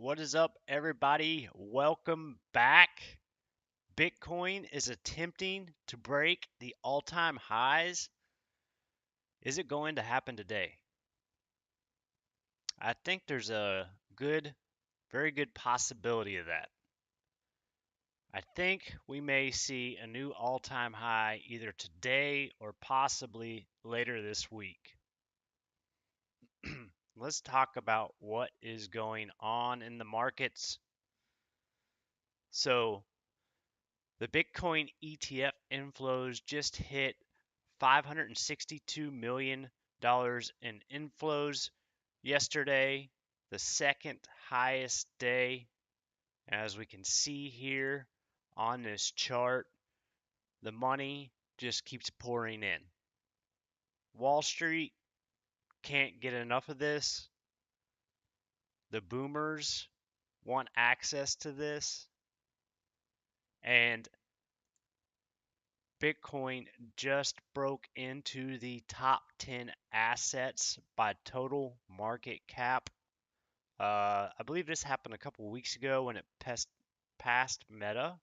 What is up, everybody? Welcome back. Bitcoin is attempting to break the all-time highs. Is it going to happen today? I think there's a very good possibility of that. I think we may see a new all-time high either today or possibly later this week. Let's talk about what is going on in the markets. So, the Bitcoin ETF inflows just hit $562 million in inflows yesterday, the second highest day. As we can see here on this chart, the money just keeps pouring in. Wall Street can't get enough of this. The boomers want access to this. And Bitcoin just broke into the top 10 assets by total market cap. I believe this happened a couple weeks ago when it passed Meta.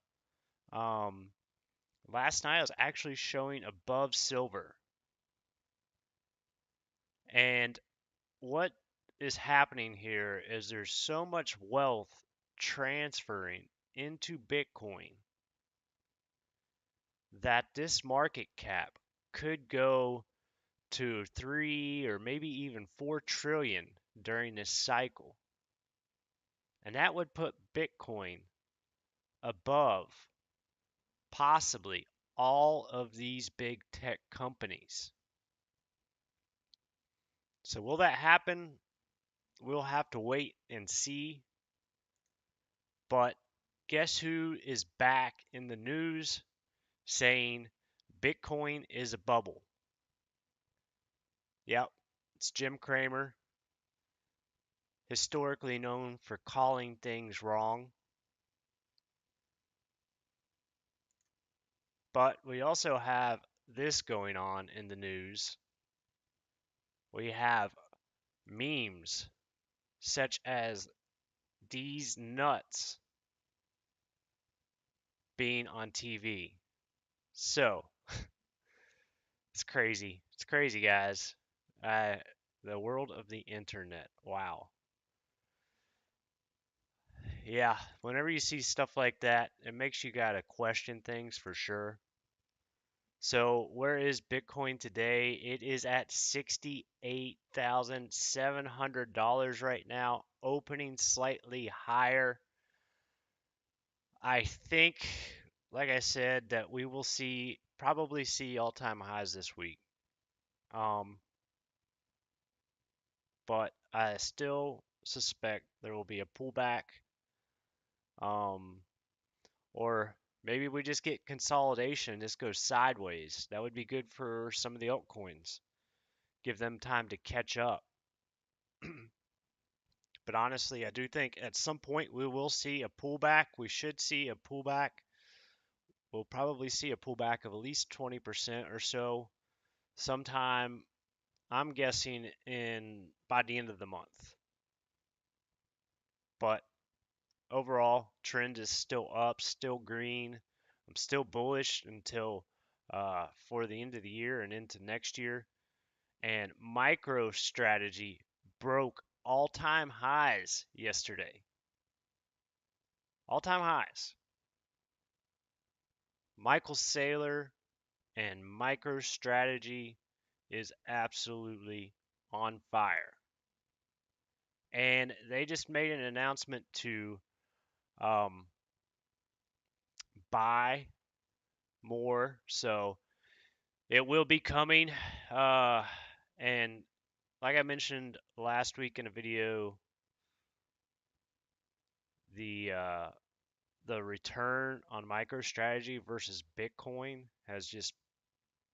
Last night I was actually showing above silver. And what is happening here is there's so much wealth transferring into Bitcoin that this market cap could go to 3 or maybe even 4 trillion during this cycle. And that would put Bitcoin above possibly all of these big tech companies. So will that happen? We'll have to wait and see. But guess who is back in the news saying Bitcoin is a bubble? Yep, it's Jim Cramer, historically known for calling things wrong. But we also have this going on in the news. We have memes such as these nuts being on TV. So, it's crazy. It's crazy, guys. The world of the internet. Wow. Yeah, whenever you see stuff like that, it makes you gotta question things for sure. So, where is Bitcoin today? It is at $68,700 right now, opening slightly higher. I think, like I said, that we will probably see all-time highs this week. But I still suspect there will be a pullback. Or maybe we just get consolidation and this goes sideways. That would be good for some of the altcoins. Give them time to catch up. But honestly, I do think at some point we will see a pullback. We should see a pullback. We'll probably see a pullback of at least 20% or so sometime, I'm guessing by the end of the month. But overall, trend is still up, still green. I'm still bullish until for the end of the year and into next year. And MicroStrategy broke all-time highs yesterday. All-time highs. Michael Saylor and MicroStrategy is absolutely on fire. And they just made an announcement to buy more. So it will be coming. And like I mentioned last week in a video, the return on MicroStrategy versus Bitcoin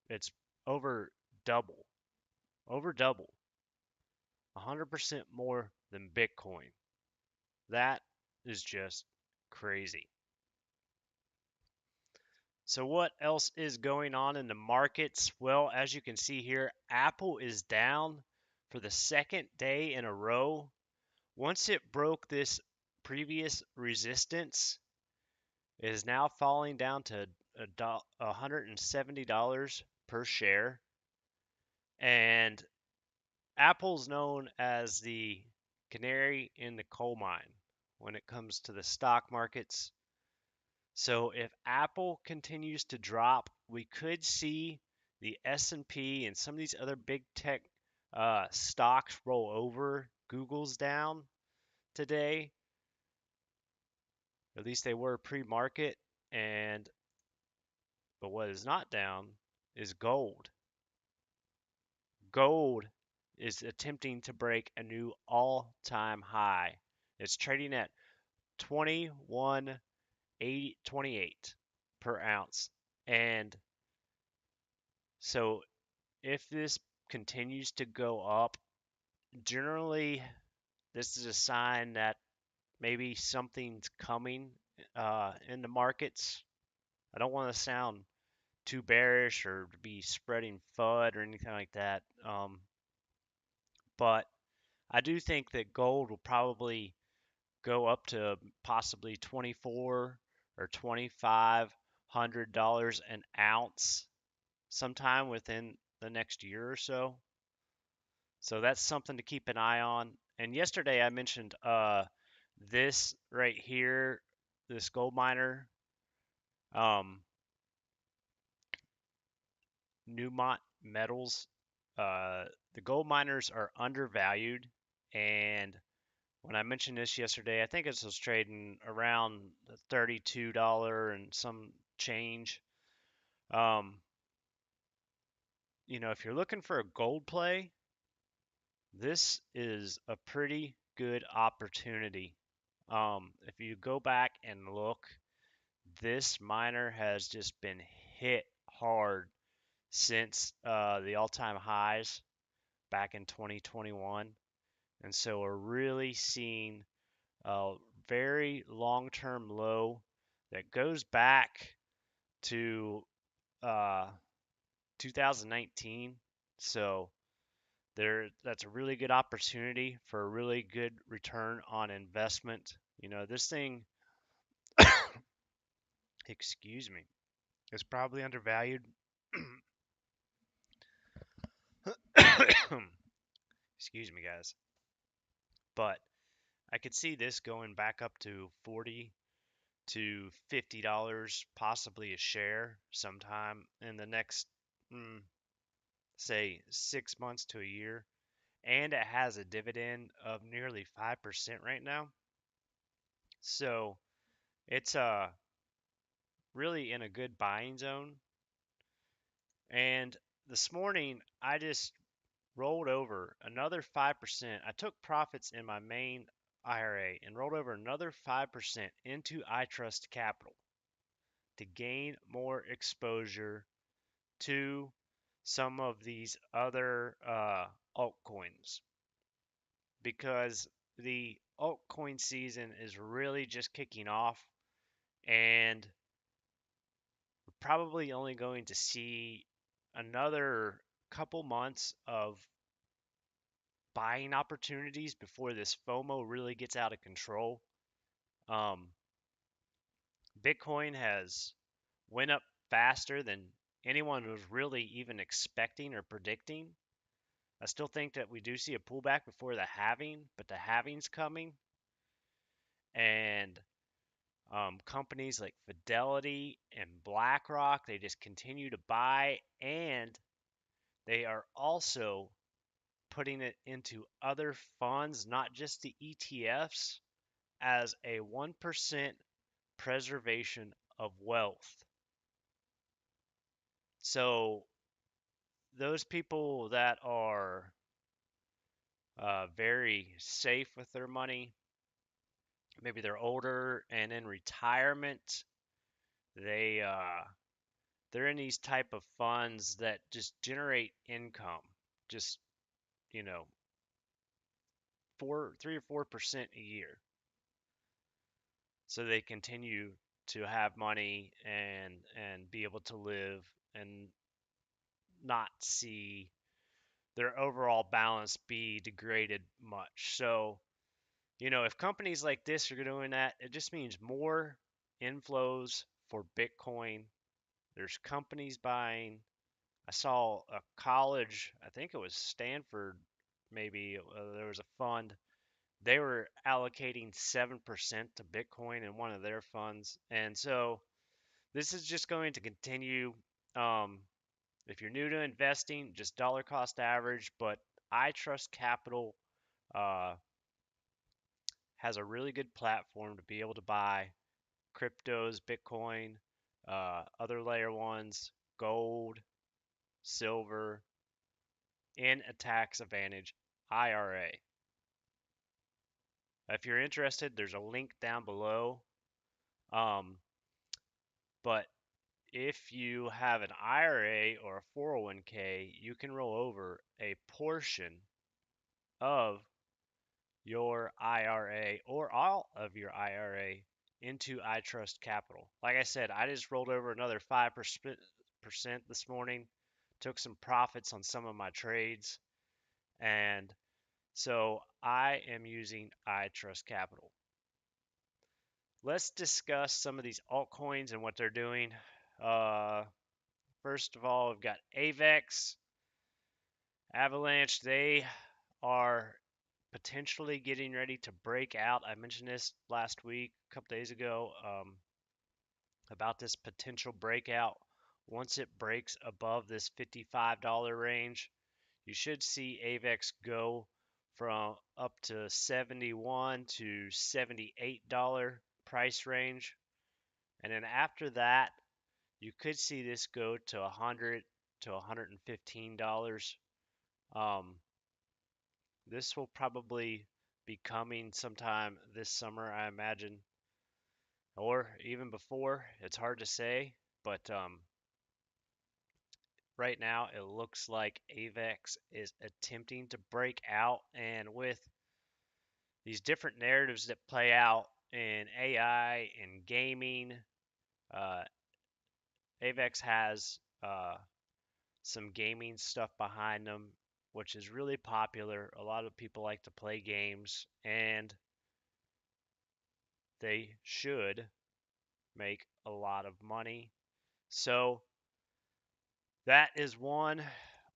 it's over double, 100% more than Bitcoin. That is just crazy. So what else is going on in the markets? Well, as you can see here, Apple is down for the second day in a row. Once it broke this previous resistance is now falling down to $170 per share. And Apple's known as the canary in the coal mine when it comes to the stock markets. So if Apple continues to drop, we could see the S&P and some of these other big tech stocks roll over. Google's down today. At least they were pre-market. But what is not down is gold. Gold is attempting to break a new all-time high. It's trading at 21.28 per ounce. And so if this continues to go up, generally this is a sign that maybe something's coming in the markets. I don't want to sound too bearish or to be spreading FUD or anything like that. But I do think that gold will probably go up to possibly 24 or $2,500 an ounce sometime within the next year or so. So that's something to keep an eye on. And yesterday I mentioned this right here, this gold miner, um, Newmont Metals. The gold miners are undervalued, and when I mentioned this yesterday, I think it was trading around $32 and some change. Um, if you're looking for a gold play, this is a pretty good opportunity. If you go back and look, this miner has just been hit hard since the all-time highs back in 2021. And so we're really seeing a very long-term low that goes back to uh, 2019. So that's a really good opportunity for a really good return on investment. This thing, excuse me, is probably undervalued. Excuse me, guys. But I could see this going back up to 40 to $50 possibly a share sometime in the next, say, 6 months to a year. And it has a dividend of nearly 5% right now. So it's really in a good buying zone. And this morning, I just rolled over another 5%. I took profits in my main IRA and rolled over another 5% into iTrust Capital to gain more exposure to some of these other altcoins, because the altcoin season is really just kicking off, and we're probably only going to see another couple months of buying opportunities before this FOMO really gets out of control. Um, Bitcoin has went up faster than anyone was really even expecting or predicting. I still think that we do see a pullback before the halving, but the halving's coming, and companies like Fidelity and BlackRock, they just continue to buy, and they are also putting it into other funds, not just the ETFs, as a 1% preservation of wealth. So those people that are very safe with their money, maybe they're older and in retirement, they they're in these type of funds that just generate income, just you know 3 or 4% a year, so they continue to have money and be able to live and not see their overall balance be degraded much. So If companies like this are doing that, it just means more inflows for Bitcoin. There's companies buying. I saw a college, I think it was Stanford, maybe there was a fund. They were allocating 7% to Bitcoin in one of their funds. And so this is just going to continue. Um, if you're new to investing, just dollar cost average. But I Trust Capital uh, has a really good platform to be able to buy cryptos, Bitcoin, other layer ones, gold, silver, in a tax advantage IRA. If you're interested, there's a link down below. Um, but if you have an IRA or a 401k, you can roll over a portion of your IRA or all of your IRA into iTrust Capital. Like I said, I just rolled over another 5% this morning, took some profits on some of my trades, and so I am using iTrust Capital. Let's discuss some of these altcoins and what they're doing. First of all, we've got AVEX, Avalanche. They are potentially getting ready to break out. I mentioned this last week, a couple days ago, about this potential breakout. Once it breaks above this $55 range, you should see AVEX go from up to $71 to $78 price range. And then after that, you could see this go to $100 to $115. Um, this will probably be coming sometime this summer, I imagine, or even before. It's hard to say, but right now it looks like AVEX is attempting to break out, and with these different narratives that play out in AI and gaming, uh, AVEX has some gaming stuff behind them, which is really popular. A lot of people like to play games, and they should make a lot of money. So that is one.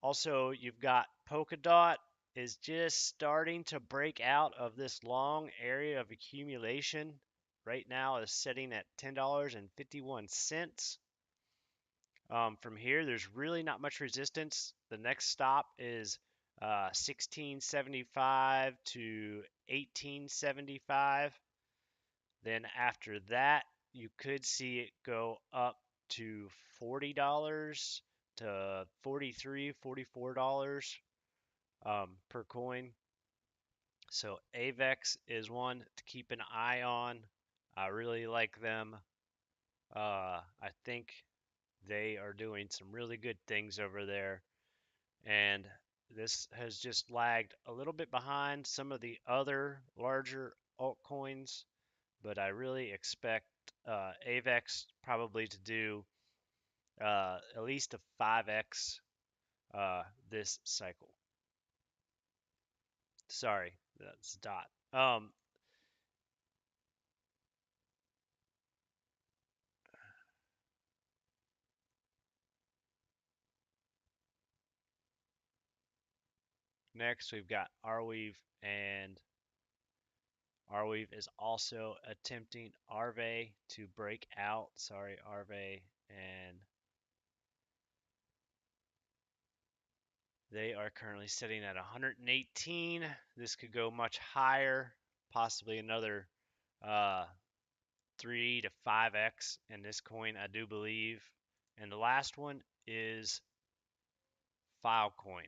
Also, you've got Polkadot is just starting to break out of this long area of accumulation. Right now is sitting at $10.51. From here, there's really not much resistance. The next stop is 1675 to 1875. Then after that, you could see it go up to $40 to $43, $44 per coin. So AVEX is one to keep an eye on. I really like them. I think they are doing some really good things over there. And this has just lagged a little bit behind some of the other larger altcoins, but I really expect AVEX probably to do at least a 5x this cycle. Sorry, that's dot. Next, we've got Arweave, and Arweave is also attempting Arve to break out. Sorry, Arve, and they are currently sitting at 118. This could go much higher, possibly another 3 to 5x in this coin, I do believe. And the last one is Filecoin.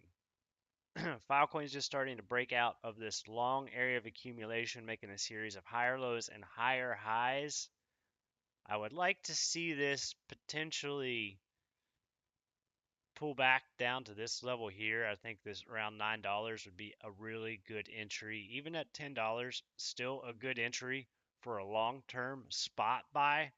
Filecoin is just starting to break out of this long area of accumulation, making a series of higher lows and higher highs. I would like to see this potentially pull back down to this level here. I think this around $9 would be a really good entry. Even at $10, still a good entry for a long-term spot buy.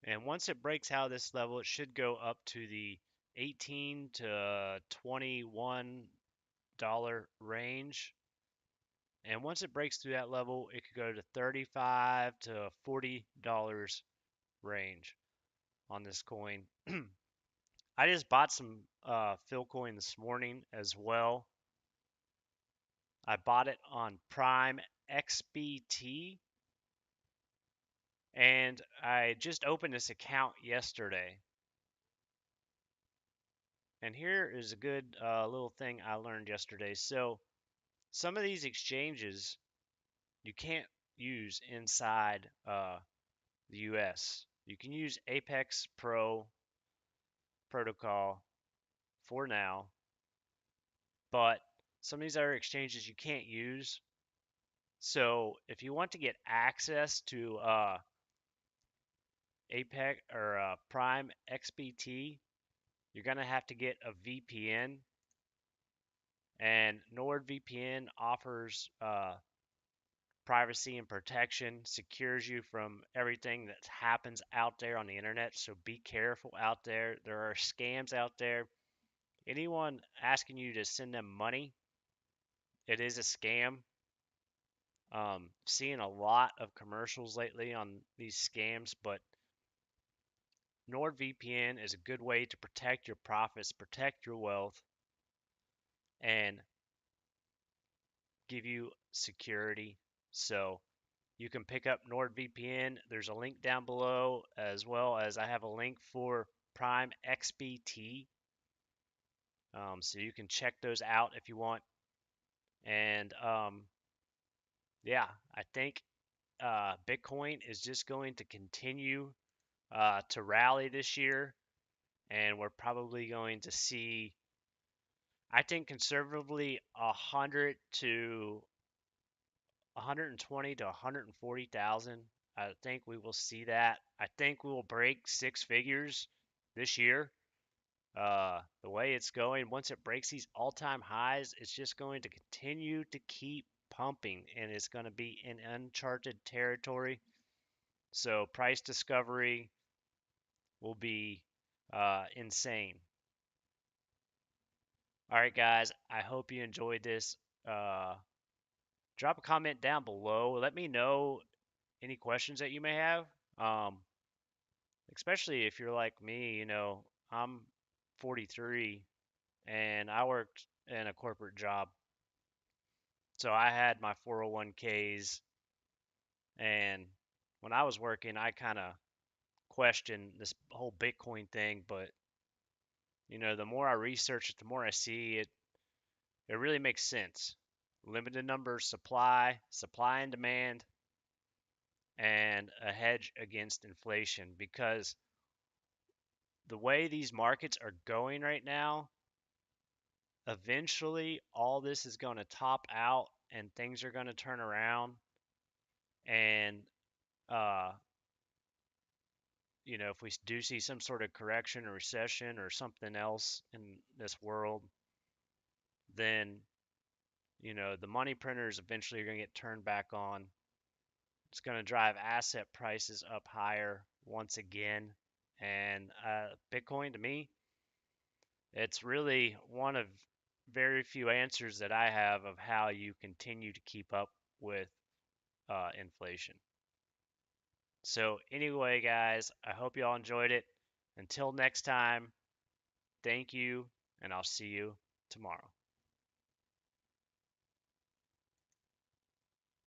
And once it breaks out of this level, it should go up to the 18 to $21 range. And once it breaks through that level, it could go to $35 to $40 range on this coin. I just bought some Phil coin this morning as well. I bought it on Prime XBT, and I just opened this account yesterday. And here is a good little thing I learned yesterday. So some of these exchanges you can't use inside the US. You can use Apex Pro protocol for now, but some of these other exchanges you can't use. So if you want to get access to Apex or Prime XBT, you're gonna have to get a VPN, and NordVPN offers privacy and protection, secures you from everything that happens out there on the internet. So be careful out there. There are scams out there. Anyone asking you to send them money, it is a scam. Seeing a lot of commercials lately on these scams, but NordVPN is a good way to protect your profits, protect your wealth, and give you security. So you can pick up NordVPN. There's a link down below, as well as I have a link for Prime XBT. So you can check those out if you want. And yeah, I think Bitcoin is just going to continue to rally this year. And we're probably going to see, I think conservatively, 100 to 120 to 140,000. I think we will see that. I think we will break six figures this year. The way it's going, once it breaks these all-time highs, it's just going to continue to keep pumping, and it's going to be in uncharted territory. So price discovery will be insane. All right, guys, I hope you enjoyed this. Uh, Drop a comment down below. Let me know any questions that you may have. Um, Especially if you're like me, I'm 43 and I worked in a corporate job. So I had my 401ks, and when I was working, I kind of questioned this whole Bitcoin thing, but the more I research it, the more I see it, it really makes sense. Limited number supply and demand, and a hedge against inflation, because the way these markets are going right now, eventually all this is going to top out and things are going to turn around. And uh, if we do see some sort of correction or recession or something else in this world, then the money printers eventually are going to get turned back on. It's going to drive asset prices up higher once again. And Bitcoin, to me, it's really one of very few answers that I have of how you continue to keep up with inflation. So, anyway, guys, I hope you all enjoyed it. Until next time, thank you, and I'll see you tomorrow.